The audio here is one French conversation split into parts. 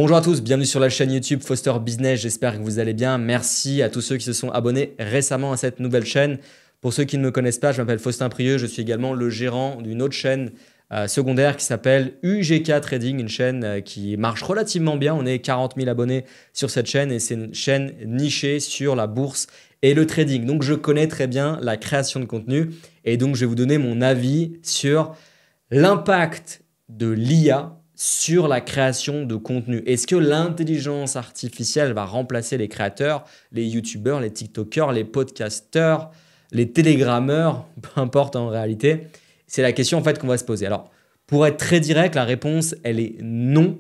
Bonjour à tous, bienvenue sur la chaîne YouTube Foster Business, j'espère que vous allez bien. Merci à tous ceux qui se sont abonnés récemment à cette nouvelle chaîne. Pour ceux qui ne me connaissent pas, je m'appelle Faustin Prieux, je suis également le gérant d'une autre chaîne secondaire qui s'appelle UGK Trading, une chaîne qui marche relativement bien. On est 40 000 abonnés sur cette chaîne et c'est une chaîne nichée sur la bourse et le trading. Donc je connais très bien la création de contenu et donc je vais vous donner mon avis sur l'impact de l'IA sur la création de contenu. Est-ce que l'intelligence artificielle va remplacer les créateurs, les youtubeurs, les tiktokers, les podcasteurs, les télégrammeurs, peu importe en réalité? C'est la question en fait qu'on va se poser. Alors, pour être très direct, la réponse, elle est non.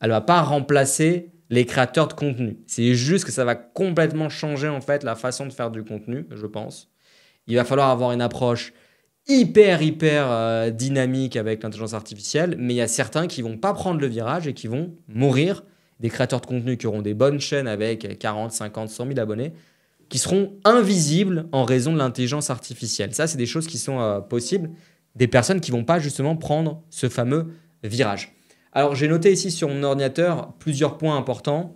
Elle ne va pas remplacer les créateurs de contenu. C'est juste que ça va complètement changer en fait la façon de faire du contenu, je pense. Il va falloir avoir une approche hyper dynamique avec l'intelligence artificielle, mais il y a certains qui vont pas prendre le virage et qui vont mourir. Des créateurs de contenu qui auront des bonnes chaînes avec 40, 50, 100 000 abonnés, qui seront invisibles en raison de l'intelligence artificielle. Ça, c'est des choses qui sont possibles. Des personnes qui vont pas justement prendre ce fameux virage. Alors, j'ai noté ici sur mon ordinateur plusieurs points importants.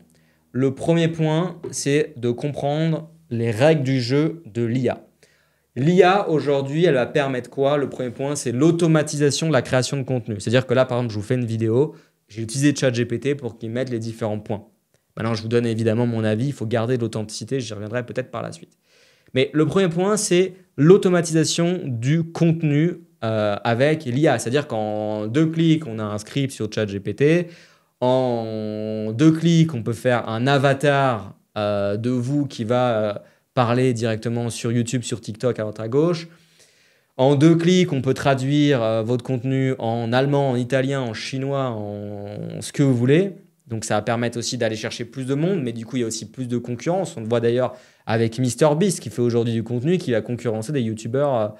Le premier point, c'est de comprendre les règles du jeu de l'IA. L'IA, aujourd'hui, elle va permettre quoi? Le premier point, c'est l'automatisation de la création de contenu. C'est-à-dire que là, par exemple, je vous fais une vidéo, j'ai utilisé ChatGPT pour qu'il mette les différents points. Maintenant, je vous donne évidemment mon avis, il faut garder de l'authenticité, j'y reviendrai peut-être par la suite. Mais le premier point, c'est l'automatisation du contenu avec l'IA. C'est-à-dire qu'en 2 clics, on a un script sur ChatGPT. En 2 clics, on peut faire un avatar de vous qui va parler directement sur YouTube, sur TikTok, à droite à gauche. En 2 clics, on peut traduire votre contenu en allemand, en italien, en chinois, en ce que vous voulez. Donc, ça va permettre aussi d'aller chercher plus de monde, mais du coup, il y a aussi plus de concurrence. On le voit d'ailleurs avec MrBeast qui fait aujourd'hui du contenu, qui va concurrencer des youtubeurs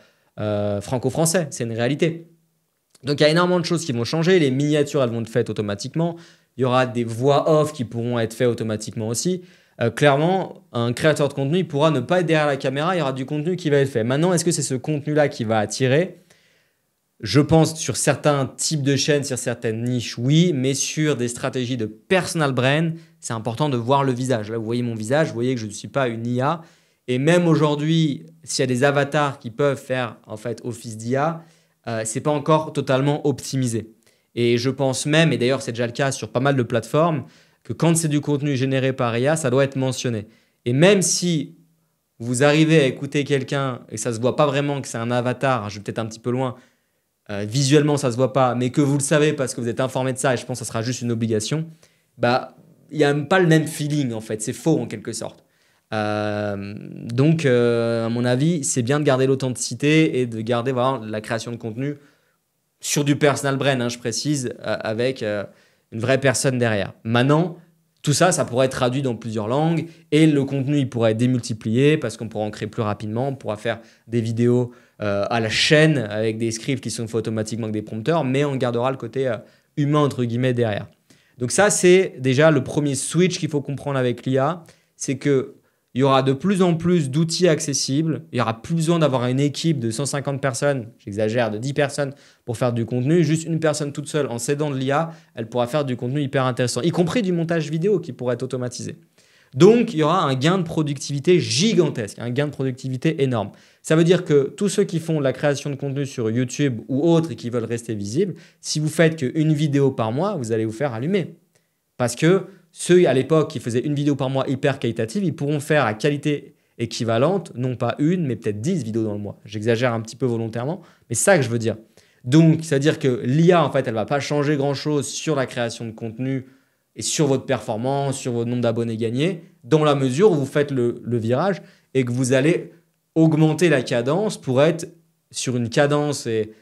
franco-français. C'est une réalité. Donc, il y a énormément de choses qui vont changer. Les miniatures, elles vont être faites automatiquement. Il y aura des voix off qui pourront être faites automatiquement aussi. Clairement, un créateur de contenu, il pourra ne pas être derrière la caméra, il y aura du contenu qui va être fait. Maintenant, est-ce que c'est ce contenu-là qui va attirer? Je pense sur certains types de chaînes, sur certaines niches, oui, mais sur des stratégies de personal brand, c'est important de voir le visage. Là, vous voyez mon visage, vous voyez que je ne suis pas une IA. Et même aujourd'hui, s'il y a des avatars qui peuvent faire en fait office d'IA, ce n'est pas encore totalement optimisé. Et je pense même, et d'ailleurs c'est déjà le cas sur pas mal de plateformes, que quand c'est du contenu généré par IA, ça doit être mentionné. Et même si vous arrivez à écouter quelqu'un et ça ne se voit pas vraiment que c'est un avatar, je vais peut-être un petit peu loin, visuellement ça ne se voit pas, mais que vous le savez parce que vous êtes informé de ça et je pense que ça sera juste une obligation, bah, il n'y a même pas le même feeling en fait, c'est faux en quelque sorte. Donc, à mon avis, c'est bien de garder l'authenticité et de garder voilà, la création de contenu sur du personal brand, hein, je précise, avec une vraie personne derrière. Maintenant, tout ça, ça pourrait être traduit dans plusieurs langues et le contenu, il pourrait être démultiplié parce qu'on pourra en créer plus rapidement. On pourra faire des vidéos à la chaîne avec des scripts qui sont faits automatiquement avec des prompteurs, mais on gardera le côté humain, entre guillemets, derrière. Donc ça, c'est déjà le premier switch qu'il faut comprendre avec l'IA, c'est que il y aura de plus en plus d'outils accessibles. Il n'y aura plus besoin d'avoir une équipe de 150 personnes, j'exagère, de 10 personnes pour faire du contenu. Juste une personne toute seule, en s'aidant de l'IA, elle pourra faire du contenu hyper intéressant, y compris du montage vidéo qui pourrait être automatisé. Donc, il y aura un gain de productivité gigantesque, un gain de productivité énorme. Ça veut dire que tous ceux qui font de la création de contenu sur YouTube ou autres et qui veulent rester visibles, si vous faites qu'une vidéo par mois, vous allez vous faire allumer. Parce que ceux à l'époque qui faisaient une vidéo par mois hyper qualitative, ils pourront faire à qualité équivalente, non pas une, mais peut-être 10 vidéos dans le mois. J'exagère un petit peu volontairement, mais c'est ça que je veux dire. Donc, c'est-à-dire que l'IA, en fait, elle ne va pas changer grand-chose sur la création de contenu et sur votre performance, sur votre nombre d'abonnés gagnés, dans la mesure où vous faites le virage et que vous allez augmenter la cadence pour être sur une cadence et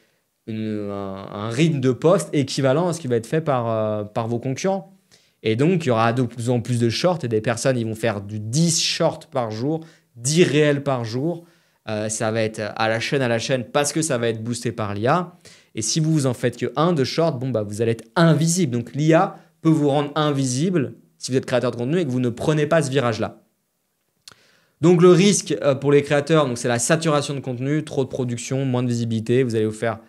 un rythme de poste équivalent à ce qui va être fait par vos concurrents. Et donc, il y aura de plus en plus de shorts et des personnes, ils vont faire du 10 shorts par jour, 10 réels par jour. Ça va être à la chaîne parce que ça va être boosté par l'IA. Et si vous en faites que un de short, bon, bah, vous allez être invisible. Donc, l'IA peut vous rendre invisible si vous êtes créateur de contenu et que vous ne prenez pas ce virage-là. Donc, le risque pour les créateurs, c'est la saturation de contenu, trop de production, moins de visibilité. Vous allez vous faire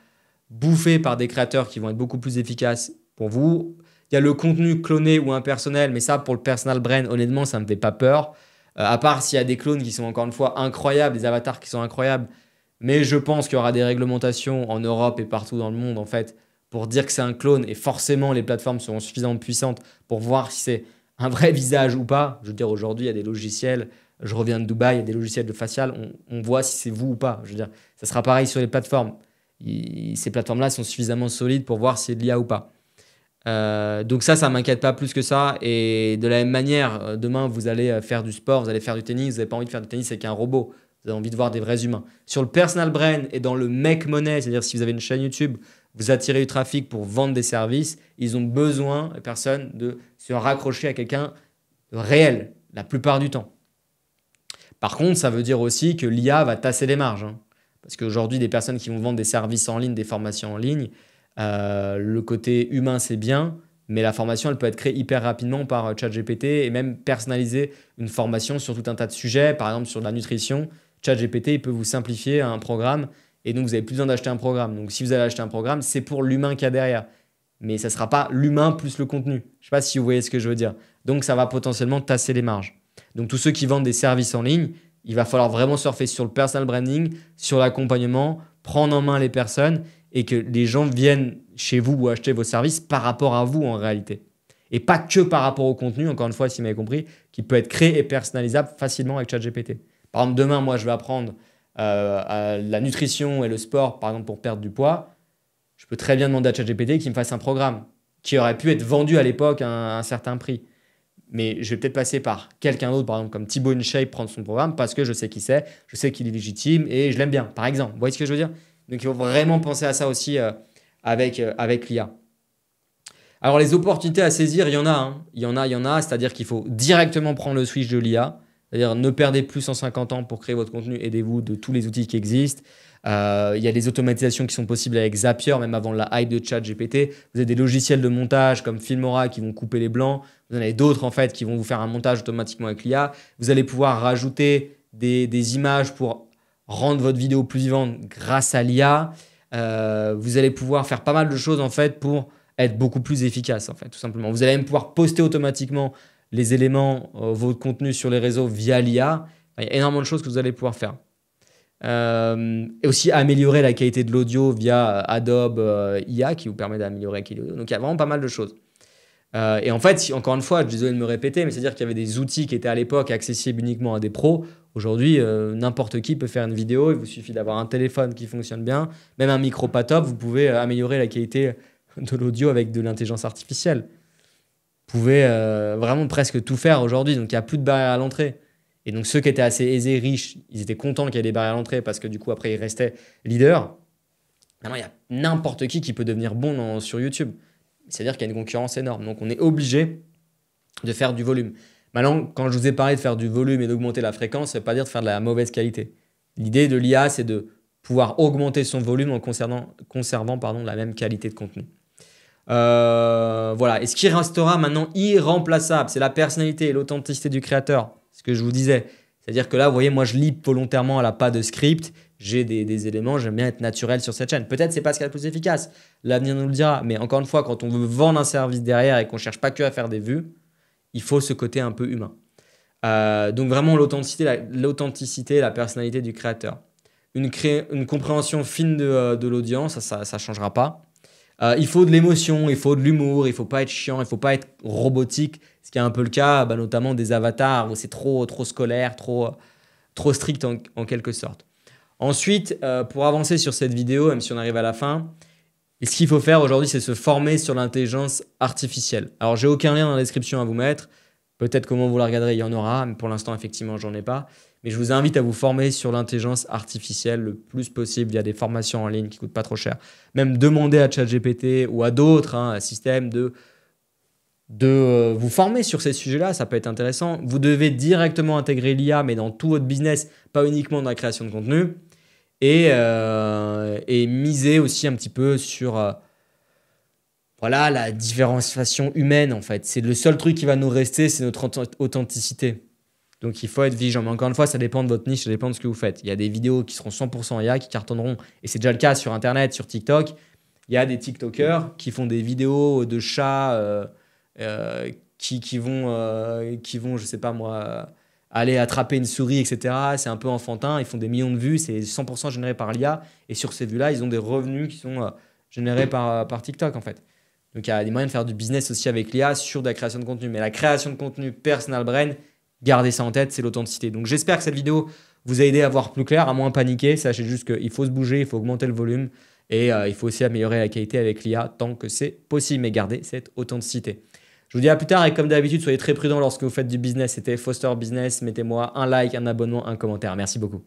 bouffer par des créateurs qui vont être beaucoup plus efficaces pour vous. Il y a le contenu cloné ou impersonnel, mais ça, pour le personal brand, honnêtement, ça ne me fait pas peur. À part s'il y a des clones qui sont encore une fois incroyables, des avatars qui sont incroyables. Mais je pense qu'il y aura des réglementations en Europe et partout dans le monde, en fait, pour dire que c'est un clone. Et forcément, les plateformes seront suffisamment puissantes pour voir si c'est un vrai visage ou pas. Je veux dire, aujourd'hui, il y a des logiciels. Je reviens de Dubaï, il y a des logiciels de facial. On voit si c'est vous ou pas. Je veux dire, ça sera pareil sur les plateformes. Ces plateformes-là sont suffisamment solides pour voir si c'est de l'IA ou pas. Donc ça m'inquiète pas plus que ça. Et de la même manière, demain, vous allez faire du sport, vous allez faire du tennis, vous n'avez pas envie de faire du tennis avec un robot. Vous avez envie de voir des vrais humains. Sur le personal brand et dans le make money, c'est-à-dire si vous avez une chaîne YouTube, vous attirez du trafic pour vendre des services, ils ont besoin, les personnes, de se raccrocher à quelqu'un de réel, la plupart du temps. Par contre, ça veut dire aussi que l'IA va tasser les marges. Parce qu'aujourd'hui, des personnes qui vont vendre des services en ligne, des formations en ligne, le côté humain, c'est bien, mais la formation, elle peut être créée hyper rapidement par ChatGPT et même personnaliser une formation sur tout un tas de sujets, par exemple sur la nutrition. ChatGPT, il peut vous simplifier un programme et donc vous n'avez plus besoin d'acheter un programme. Donc si vous allez acheter un programme, c'est pour l'humain qu'il y a derrière. Mais ça ne sera pas l'humain plus le contenu. Je ne sais pas si vous voyez ce que je veux dire. Donc ça va potentiellement tasser les marges. Donc tous ceux qui vendent des services en ligne, il va falloir vraiment surfer sur le personal branding, sur l'accompagnement, prendre en main les personnes et que les gens viennent chez vous ou acheter vos services par rapport à vous en réalité. Et pas que par rapport au contenu, encore une fois, si vous m'avez compris, qui peut être créé et personnalisable facilement avec ChatGPT. Par exemple, demain, moi, je vais apprendre la nutrition et le sport, par exemple, pour perdre du poids. Je peux très bien demander à ChatGPT qu'il me fasse un programme qui aurait pu être vendu à l'époque à un certain prix. Mais je vais peut-être passer par quelqu'un d'autre, par exemple, comme Thibaut InShape, prendre son programme parce que je sais qui c'est, je sais qu'il est légitime et je l'aime bien, par exemple. Vous voyez ce que je veux dire? Donc, il faut vraiment penser à ça aussi avec l'IA. Alors, les opportunités à saisir, il y en a. Il y en a. C'est-à-dire qu'il faut directement prendre le switch de l'IA. C'est-à-dire, ne perdez plus 150 ans pour créer votre contenu. Aidez-vous de tous les outils qui existent. Il y a des automatisations qui sont possibles avec Zapier, même avant la hype de ChatGPT. Vous avez des logiciels de montage comme Filmora qui vont couper les blancs. Vous en avez d'autres en fait qui vont vous faire un montage automatiquement avec l'IA. Vous allez pouvoir rajouter des images pour rendre votre vidéo plus vivante grâce à l'IA. Vous allez pouvoir faire pas mal de choses en fait pour être beaucoup plus efficace en fait, tout simplement. Vous allez même pouvoir poster automatiquement les éléments, votre contenu sur les réseaux via l'IA. Il y a énormément de choses que vous allez pouvoir faire. Et aussi améliorer la qualité de l'audio via Adobe IA qui vous permet d'améliorer la qualité de l'audio. Donc il y a vraiment pas mal de choses. Et en fait, encore une fois, je suis désolé de me répéter, mais c'est-à-dire qu'il y avait des outils qui étaient à l'époque accessibles uniquement à des pros. Aujourd'hui, n'importe qui peut faire une vidéo. Il vous suffit d'avoir un téléphone qui fonctionne bien, même un micro pas top. Vous pouvez améliorer la qualité de l'audio avec de l'intelligence artificielle. Vous pouvez vraiment presque tout faire aujourd'hui. Donc il n'y a plus de barrière à l'entrée. Et donc ceux qui étaient assez aisés, riches, ils étaient contents qu'il y ait des barrières à l'entrée parce que du coup, après, ils restaient leaders. Maintenant, il y a n'importe qui peut devenir bon sur YouTube. C'est-à-dire qu'il y a une concurrence énorme. Donc, on est obligé de faire du volume. Maintenant, quand je vous ai parlé de faire du volume et d'augmenter la fréquence, ça ne veut pas dire de faire de la mauvaise qualité. L'idée de l'IA, c'est de pouvoir augmenter son volume en conservant la même qualité de contenu. Voilà. Et ce qui restera maintenant irremplaçable, c'est la personnalité et l'authenticité du créateur. Ce que je vous disais. C'est-à-dire que là, vous voyez, moi, je lis volontairement à la pas de script. J'ai des éléments, j'aime bien être naturel sur cette chaîne. Peut-être c'est pas ce qu'il y a de plus efficace. L'avenir nous le dira. Mais encore une fois, quand on veut vendre un service derrière et qu'on cherche pas que à faire des vues, il faut ce côté un peu humain. Donc vraiment l'authenticité, la personnalité du créateur. Une compréhension fine de l'audience, ça changera pas. Il faut de l'émotion, il faut de l'humour, il faut pas être chiant, il faut pas être robotique. Ce qui est un peu le cas, notamment des avatars où c'est trop scolaire, trop strict en quelque sorte. Ensuite, pour avancer sur cette vidéo, même si on arrive à la fin, ce qu'il faut faire aujourd'hui, c'est se former sur l'intelligence artificielle. Alors, j'ai aucun lien dans la description à vous mettre. Peut-être comment vous la regarderez, il y en aura. Mais pour l'instant, effectivement, j'en ai pas. Mais je vous invite à vous former sur l'intelligence artificielle le plus possible via des formations en ligne qui ne coûtent pas trop cher. Même demander à ChatGPT ou à d'autres systèmes de vous former sur ces sujets-là, ça peut être intéressant. Vous devez directement intégrer l'IA, mais dans tout votre business, pas uniquement dans la création de contenu. Et miser aussi un petit peu sur la différenciation humaine en fait. C'est le seul truc qui va nous rester, c'est notre authenticité. Donc il faut être vigilant. Mais encore une fois, ça dépend de votre niche, ça dépend de ce que vous faites. Il y a des vidéos qui seront 100% IA, qui cartonneront. Et c'est déjà le cas sur Internet, sur TikTok. Il y a des TikTokers qui font des vidéos de chats qui vont, je sais pas moi, aller attraper une souris, etc. C'est un peu enfantin. Ils font des millions de vues. C'est 100% généré par l'IA. Et sur ces vues-là, ils ont des revenus qui sont générés par TikTok, en fait. Donc, il y a des moyens de faire du business aussi avec l'IA sur de la création de contenu. Mais la création de contenu personal brand, gardez ça en tête, c'est l'authenticité. Donc, j'espère que cette vidéo vous a aidé à voir plus clair, à moins paniquer. Sachez juste qu'il faut se bouger, il faut augmenter le volume et il faut aussi améliorer la qualité avec l'IA tant que c'est possible, mais garder cette authenticité. Je vous dis à plus tard et comme d'habitude, soyez très prudents lorsque vous faites du business. C'était Foster Business. Mettez-moi un like, un abonnement, un commentaire. Merci beaucoup.